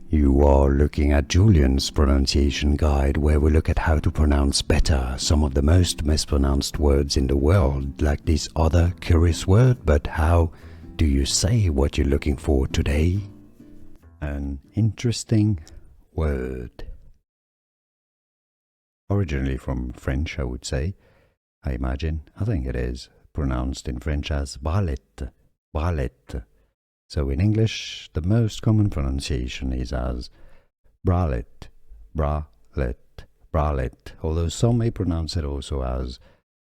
You are looking at Julian's pronunciation guide, where we look at how to pronounce better some of the most mispronounced words in the world, like this other curious word. But how do you say what you're looking for today? An interesting word. Originally from French, I would say. I imagine. I think it is pronounced in French as bralette. Bralette. So in English, the most common pronunciation is as bralette, bralette, bralette, although some may pronounce it also as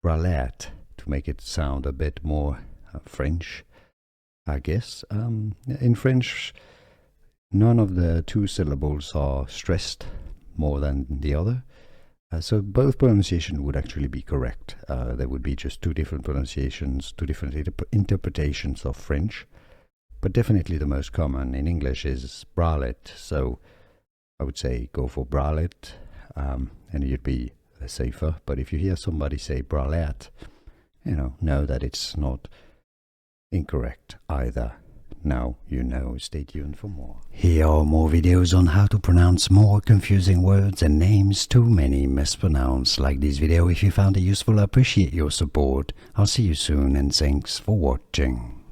bralette to make it sound a bit more French, I guess. In French, none of the two syllables are stressed more than the other. So both pronunciation would actually be correct. There would be just two different pronunciations, two different interpretations of French. But definitely the most common in English is bralette. So I would say go for bralette, and you'd be safer. But if you hear somebody say bralette, know that it's not incorrect either. Now you know. Stay tuned for more. Here are more videos on how to pronounce more confusing words and names too many mispronounced. Like this video if you found it useful. I appreciate your support. I'll see you soon and thanks for watching.